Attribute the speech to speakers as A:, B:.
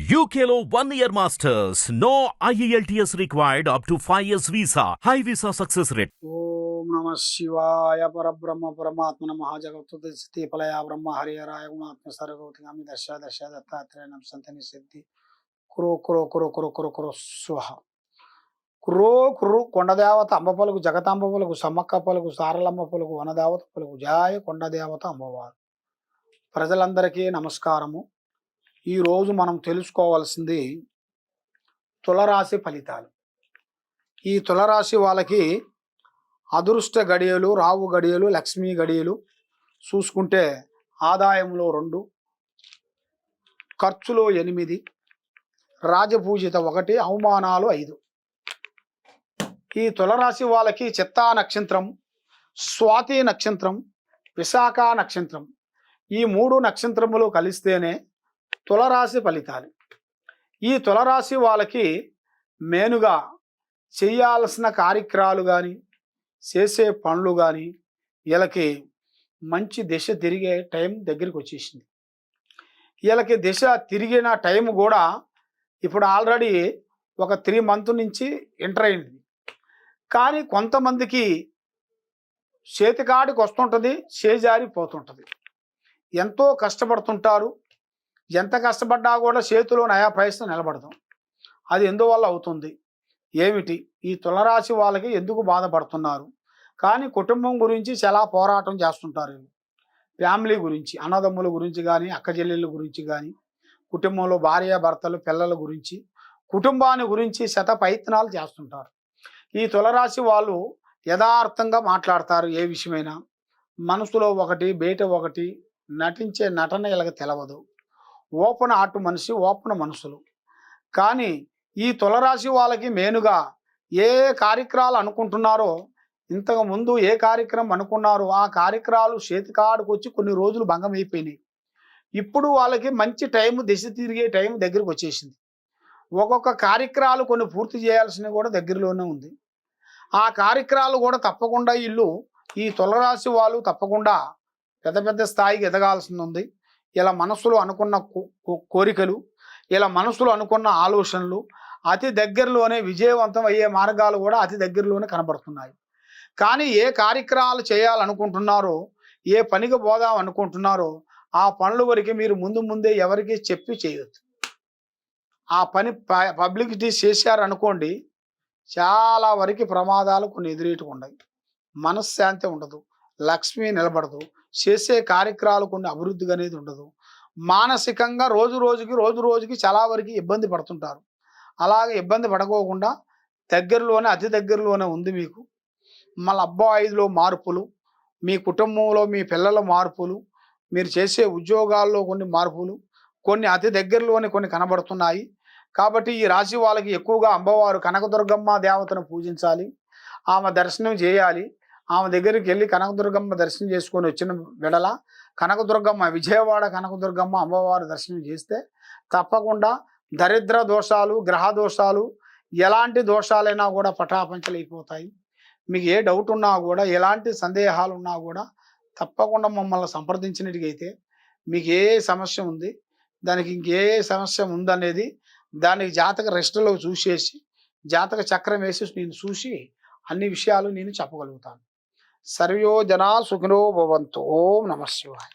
A: UKLO 1 year masters. No IELTS required up to 5 years visa. High visa success rate.
B: ఓం నమ శివాయ పరబ్రహ్మ పరమాత్మన మహాజగత్తు స్థితిఫలయ బ్రహ్మ హరిహరాయ గుణాత్మ సర్వగౌతిగామి దశ దశ దత్తాత్రేయం సంతని సిద్ధి కురో కురో కురో కురో కురో కురో స్వహ కురో కుర్రు కొండదేవత అంబ పలుకు జగతాంబ పలుకు సమ్మక్క పలుకు సారలమ్మ పలుకు వనదేవత పలుకు జాయ కొండదేవత అమ్మవారు. ప్రజలందరికీ నమస్కారము. ఈరోజు మనం తెలుసుకోవాల్సింది తులరాశి ఫలితాలు. ఈ తులరాశి వాళ్ళకి అదృష్ట గడియలు, రావు గడియలు, లక్ష్మీ గడియలు చూసుకుంటే ఆదాయంలో 2, ఖర్చులో 8, రాజపూజిత 1, అవమానాలు 5. ఈ తులరాశి వాళ్ళకి చిత్తా నక్షత్రం, స్వాతి నక్షత్రం, విశాఖ నక్షత్రం ఈ 3 నక్షత్రములు కలిస్తేనే తులరాశి ఫలితాలు. ఈ తులరాశి వాళ్ళకి మేనుగా చేయాల్సిన కార్యక్రమాలు కానీ చేసే పనులు కానీ వీళ్ళకి మంచి దిశ తిరిగే టైం దగ్గరికి వచ్చేసింది. వీళ్ళకి దిశ తిరిగిన టైం కూడా ఇప్పుడు ఆల్రెడీ ఒక 3 months నుంచి ఎంటర్ అయింది. కానీ కొంతమందికి చేతికాడికి వస్తుంటుంది, చేజారిపోతుంటుంది. ఎంతో కష్టపడుతుంటారు. ఎంత కష్టపడ్డా కూడా చేతిలో నయా పైసా నిలబడతాం. అది ఎందువల్ల అవుతుంది ఏమిటి? ఈ తులరాశి వాళ్ళకి ఎందుకు బాధపడుతున్నారు? కానీ కుటుంబం గురించి చాలా పోరాటం చేస్తుంటారు. ఫ్యామిలీ గురించి, అన్నదమ్ముల గురించి కానీ, అక్కచెల్లెళ్ళ గురించి కానీ, కుటుంబంలో భార్యాభర్తలు పిల్లల గురించి, కుటుంబాన్ని గురించి శత ప్రయత్నాలు చేస్తుంటారు. ఈ తులరాశి వాళ్ళు యథార్థంగా మాట్లాడతారు. ఏ విషయమైనా మనసులో ఒకటి బయట ఒకటి, నటించే నటన ఇలాగ తెలవదు. ఓపెన్ ఆర్ట్ మనిషి, ఓపెన్ మనసులు. కానీ ఈ తులరాశి వాళ్ళకి మేనుగా ఏ కార్యక్రమాలు అనుకుంటున్నారో, ఇంతకు ముందు ఏ కార్యక్రమం అనుకున్నారో ఆ కార్యక్రమాలు చేతికాడికి వచ్చి కొన్ని రోజులు భంగం అయిపోయినాయి. ఇప్పుడు వాళ్ళకి మంచి టైం, దిశ తిరిగే టైం దగ్గరికి వచ్చేసింది. ఒక్కొక్క కార్యక్రమాలు కొన్ని పూర్తి చేయాల్సినవి కూడా దగ్గరలోనే ఉంది. ఆ కార్యక్రమాలు కూడా తప్పకుండా ఈ తులరాశి వాళ్ళు తప్పకుండా పెద్ద పెద్ద స్థాయికి ఎదగాల్సింది ఉంది. ఇలా మనసులో అనుకున్న కోరికలు, ఇలా మనసులో అనుకున్న ఆలోచనలు అతి దగ్గరలోనే విజయవంతం అయ్యే మార్గాలు కూడా అతి దగ్గరలోనే కనబడుతున్నాయి. కానీ ఏ కార్యక్రమాలు చేయాలనుకుంటున్నారో, ఏ పనికి పోదాం అనుకుంటున్నారో ఆ పనుల వరకు మీరు ముందే ఎవరికి చెప్పి చేయొద్దు. ఆ పని పబ్లిసిటీ చేశారనుకోండి, చాలా వరకు ప్రమాదాలు కొన్ని ఎదురేటుకు ఉన్నాయి. మనశ్శాంతి ఉండదు, లక్ష్మి నిలబడదు, చేసే కార్యక్రమాలు కొన్ని అభివృద్ధి అనేది ఉండదు. మానసికంగా రోజు రోజుకి చాలా వరకు ఇబ్బంది పడుతుంటారు. అలాగే ఇబ్బంది పడుకోకుండా దగ్గరలోనే, అతి దగ్గరలోనే ఉంది మీకు. మళ్ళీ అబ్బాయిలో మార్పులు, మీ కుటుంబంలో మీ పిల్లల మార్పులు, మీరు చేసే ఉద్యోగాల్లో కొన్ని మార్పులు, కొన్ని అతి దగ్గరలోనే కొన్ని కనబడుతున్నాయి. కాబట్టి ఈ రాశి వాళ్ళకి ఎక్కువగా అమ్మవారు కనకదుర్గమ్మ దేవతను పూజించాలి, ఆమె దర్శనం చేయాలి. ఆమె దగ్గరికి వెళ్ళి కనకదుర్గమ్మ దర్శనం చేసుకొని వచ్చిన వెడల కనకదుర్గమ్మ, విజయవాడ కనకదుర్గమ్మ అమ్మవారు దర్శనం చేస్తే తప్పకుండా దరిద్ర దోషాలు, గ్రహ దోషాలు, ఎలాంటి దోషాలైనా కూడా పటాపంచలైపోతాయి. మీకు ఏ డౌట్ ఉన్నా కూడా, ఎలాంటి సందేహాలు ఉన్నా కూడా తప్పకుండా మమ్మల్ని సంప్రదించినట్టుగైతే మీకు ఏ సమస్య ఉంది, దానికి ఇంకే సమస్య ఉందనేది దానికి జాతక రెస్టులో చూసేసి, జాతక చక్రం వేసి నేను చూసి అన్ని విషయాలు నేను చెప్పగలుగుతాను. సర్వో జనా సుఖినో భవంతు. ఓం నమః శివాయ.